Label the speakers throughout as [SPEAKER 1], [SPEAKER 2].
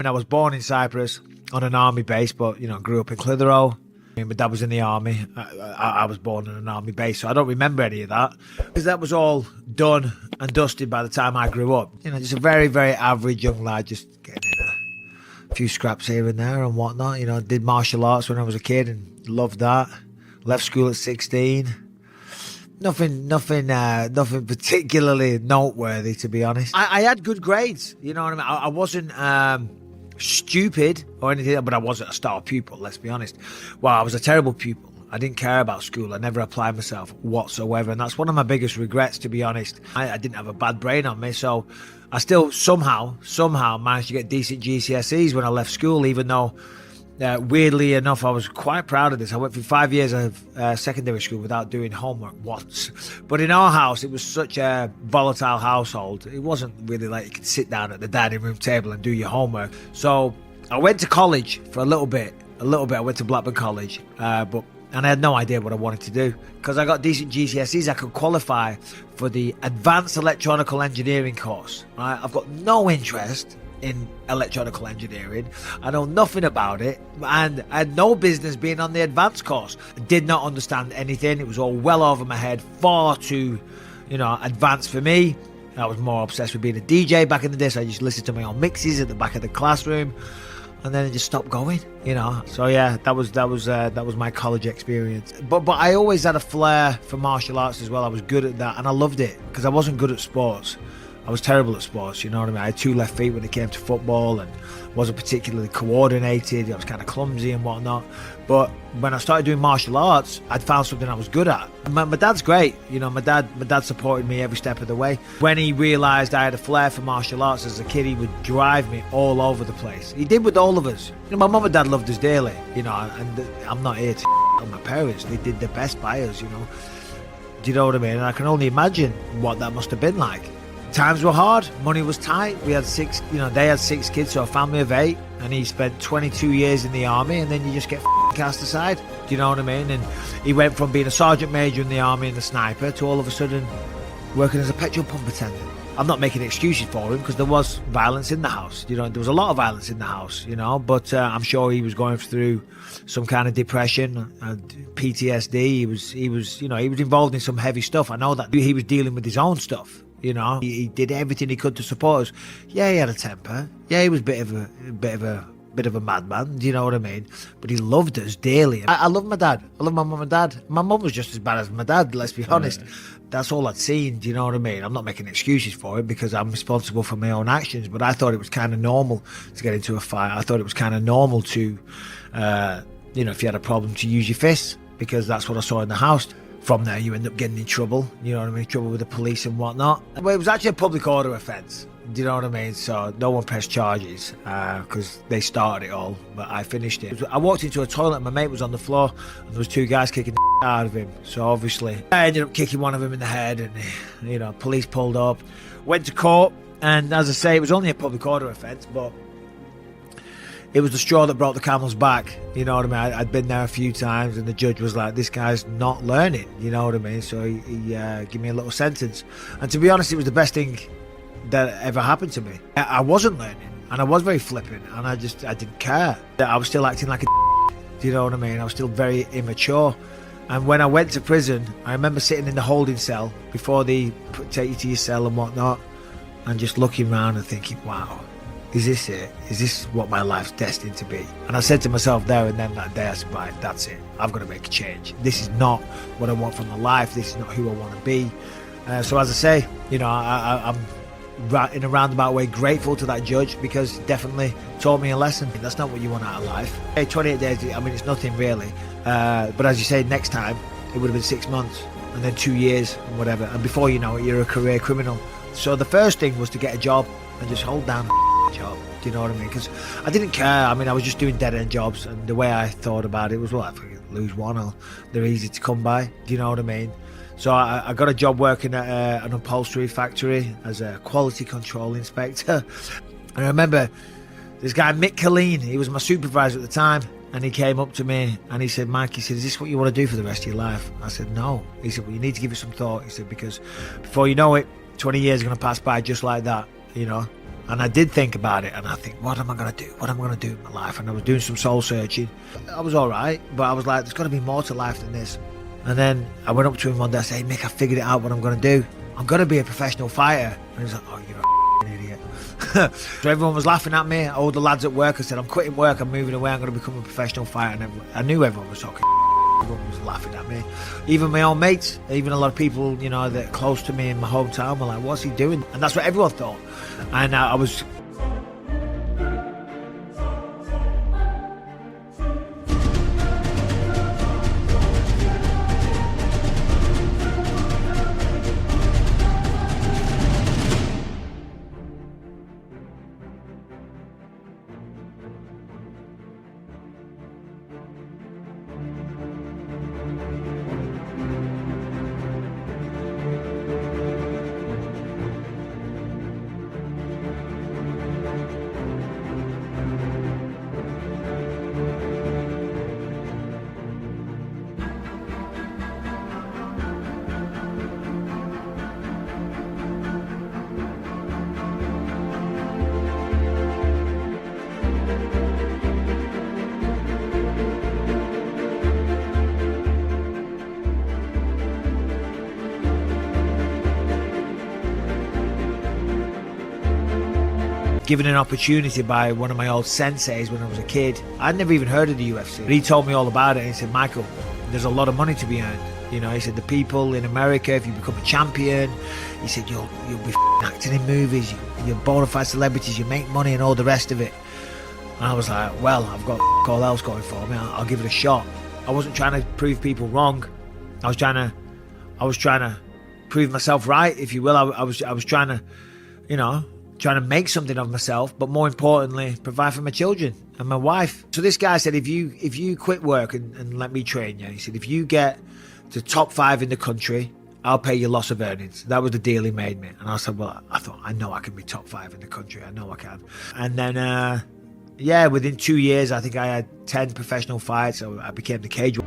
[SPEAKER 1] And I was born in Cyprus on an army base, but, grew up in Clitheroe. My dad was in the army. I was born on an army base, so I don't remember any of that because that was all done and dusted by the time I grew up. Just a very, very average young lad, just getting in a few scraps here and there and whatnot. Did martial arts when I was a kid and loved that. Left school at 16. Nothing particularly noteworthy, to be honest. I had good grades, you know what I mean? I wasn't stupid or anything, but I wasn't a star pupil, let's be honest. Well, I was a terrible pupil. I didn't care about school. I never applied myself whatsoever, and that's one of my biggest regrets, to be honest. I didn't have a bad brain on me, so I still somehow managed to get decent GCSEs when I left school, even though weirdly enough, I was quite proud of this. I went through 5 years of secondary school without doing homework once. But in our house, it was such a volatile household. It wasn't really like you could sit down at the dining room table and do your homework. So I went to college for a little bit. I went to Blackburn College, and I had no idea what I wanted to do. Because I got decent GCSEs, I could qualify for the Advanced Electronical Engineering course. Right? I've got no interest in electronical engineering. I know nothing about it, and I had no business being on the advanced course. I did not understand anything. It was all well over my head, far too, advanced for me. I was more obsessed with being a DJ back in the day, so I just listened to my own mixes at the back of the classroom, and then it just stopped going. So yeah, that was my college experience. But I always had a flair for martial arts as well. I was good at that, and I loved it because I wasn't good at sports. I was terrible at sports, you know what I mean? I had 2 left feet when it came to football and wasn't particularly coordinated. I was kind of clumsy and whatnot. But when I started doing martial arts, I'd found something I was good at. My dad's great. My dad supported me every step of the way. When he realised I had a flair for martial arts as a kid, he would drive me all over the place. He did with all of us. My mum and dad loved us dearly, and I'm not here to on my parents. They did their best by us, Do you know what I mean? And I can only imagine what that must have been like. Times were hard, money was tight. We had 6, they had 6 kids, so a family of 8, and he spent 22 years in the army, and then you just get cast aside. Do you know what I mean? And he went from being a sergeant major in the army and a sniper to all of a sudden working as a petrol pump attendant. I'm not making excuses for him because there was violence in the house. There was a lot of violence in the house, but I'm sure he was going through some kind of depression and PTSD. He was involved in some heavy stuff. I know that he was dealing with his own stuff. He did everything he could to support us. Yeah, he had a temper. Yeah, he was a bit of a madman. Do you know what I mean? But he loved us dearly. I love my dad. I love my mum and dad. My mum was just as bad as my dad. Let's be honest. That's all I'd seen. Do you know what I mean? I'm not making excuses for it because I'm responsible for my own actions. But I thought it was kind of normal to get into a fight. I thought it was kind of normal to, if you had a problem, to use your fists because that's what I saw in the house. From there, you end up getting in trouble, trouble with the police and whatnot. Well, it was actually a public order offence, do you know what I mean? So no one pressed charges because they started it all, but I finished it. I walked into a toilet and my mate was on the floor and there was 2 guys kicking the out of him. So obviously, I ended up kicking one of them in the head and, police pulled up, went to court, and as I say, it was only a public order offence, but it was the straw that brought the camel's back, you know what I mean? I'd been there a few times and the judge was like, this guy's not learning, you know what I mean? So he gave me a little sentence. And to be honest, it was the best thing that ever happened to me. I wasn't learning and I was very flippant and I didn't care. I was still acting like a do you know what I mean? I was still very immature. And when I went to prison, I remember sitting in the holding cell before they take you to your cell and whatnot and just looking around and thinking, wow, is this it? Is this what my life's destined to be? And I said to myself there and then that day, I said, right, that's it. I've got to make a change. This is not what I want from my life. This is not who I want to be. So as I say, I'm in a roundabout way grateful to that judge because he definitely taught me a lesson. That's not what you want out of life. Hey, 28 days, I mean, it's nothing really. But as you say, next time, it would have been 6 months and then 2 years and whatever. And before you know it, you're a career criminal. So the first thing was to get a job and just hold down job. Do you know what I mean? Because I didn't care. I mean, I was just doing dead-end jobs, and the way I thought about it was, well, if I could lose one, they're easy to come by. Do you know what I mean? So I got a job working at an upholstery factory as a quality control inspector. And I remember this guy, Mick Colleen, he was my supervisor at the time, and he came up to me and he said, Mike, he said, is this what you want to do for the rest of your life? I said, no. He said, well, you need to give it some thought. He said, because before you know it, 20 years are going to pass by just like that, And I did think about it, and I think, what am I going to do? What am I going to do in my life? And I was doing some soul searching. I was all right, but I was like, there's got to be more to life than this. And then I went up to him one day, I said, hey, Mick, I figured it out what I'm going to do. I'm going to be a professional fighter. And he was like, oh, you're an idiot. So everyone was laughing at me. All the lads at work, I said, I'm quitting work, I'm moving away, I'm going to become a professional fighter. And I knew everyone was talking. Everyone was laughing at me. Even my own mates, even a lot of people, you know, that are close to me in my hometown were like, what's he doing? And that's what everyone thought. And I was... given an opportunity by one of my old senseis when I was a kid. I'd never even heard of the UFC. But he told me all about it, and he said, Michael, there's a lot of money to be earned. You know, he said, the people in America, if you become a champion, he said, you'll be acting in movies, you're bona fide celebrities, you make money and all the rest of it. And I was like, well, I've got all else going for me, I'll give it a shot. I wasn't trying to prove people wrong. I was trying to prove myself right, if you will. I was trying to, you know, trying to make something of myself, but more importantly, provide for my children and my wife. So this guy said, if you quit work and let me train you, he said, if you get to top 5 in the country, I'll pay your loss of earnings. That was the deal he made me. And I said, well, I know I can be top 5 in the country. I know I can. And then, yeah, within 2 years, I think I had 10 professional fights. So I became the cage.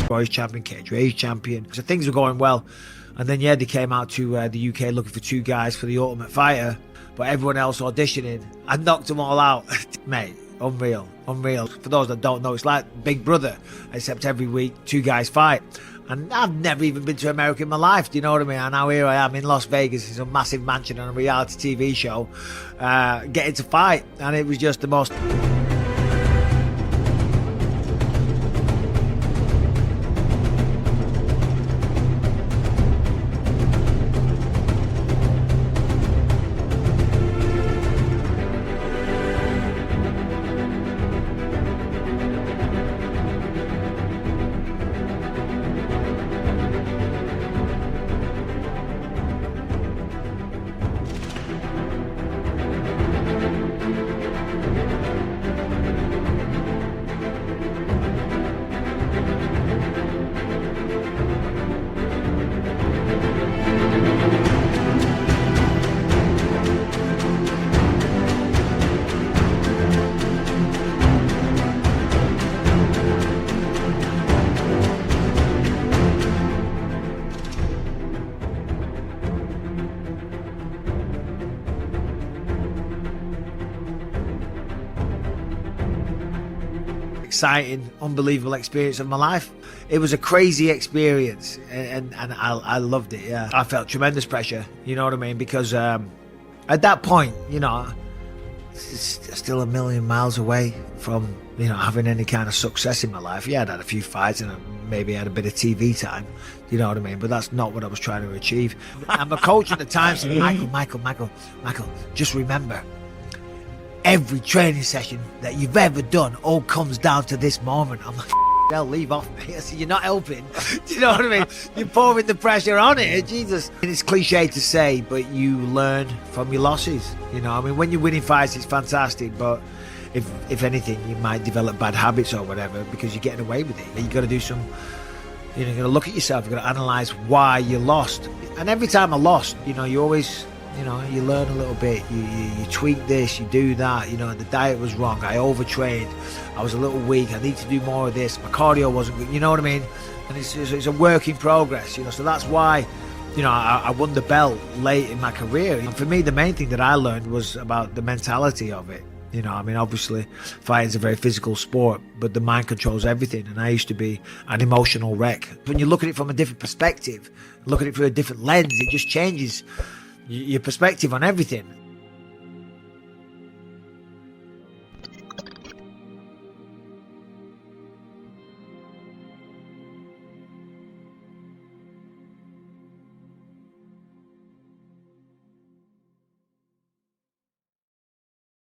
[SPEAKER 1] Boys champion, cage rage champion. So things were going well. And then, yeah, they came out to the UK looking for 2 guys for the Ultimate Fighter. But everyone else auditioning, I knocked them all out. Mate, unreal. For those that don't know, it's like Big Brother, except every week 2 guys fight. And I've never even been to America in my life, do you know what I mean? And now here I am in Las Vegas, it's a massive mansion on a reality TV show, getting to fight. And it was just the most... exciting, unbelievable experience of my life. It was a crazy experience, and I loved it. Yeah, I felt tremendous pressure. You know what I mean? Because at that point, you know, it's still a million miles away from, you know, having any kind of success in my life. Yeah, I'd had a few fights and I maybe had a bit of TV time, you know what I mean? But that's not what I was trying to achieve. And my coach at the time said, Michael, just remember, every training session that you've ever done all comes down to this moment. I'm like, they'll leave off me. I said, you're not helping. Do you know what I mean? You're pouring the pressure on it, Jesus. And it's cliche to say, but you learn from your losses. You know, I mean, when you're winning fights, it's fantastic, but if anything, you might develop bad habits or whatever because you're getting away with it. You've got to do some, you know, you've got to look at yourself. You've got to analyse why you lost. And every time I lost, you know, you always, you know, you learn a little bit. You tweak this, you do that. You know, the diet was wrong. I overtrained. I was a little weak. I need to do more of this. My cardio wasn't good. You know what I mean? And it's a work in progress, you know. So that's why, you know, I won the belt late in my career. And for me, the main thing that I learned was about the mentality of it. You know, I mean, obviously, fighting is a very physical sport, but the mind controls everything. And I used to be an emotional wreck. When you look at it from a different perspective, look at it through a different lens, it just changes your perspective on everything.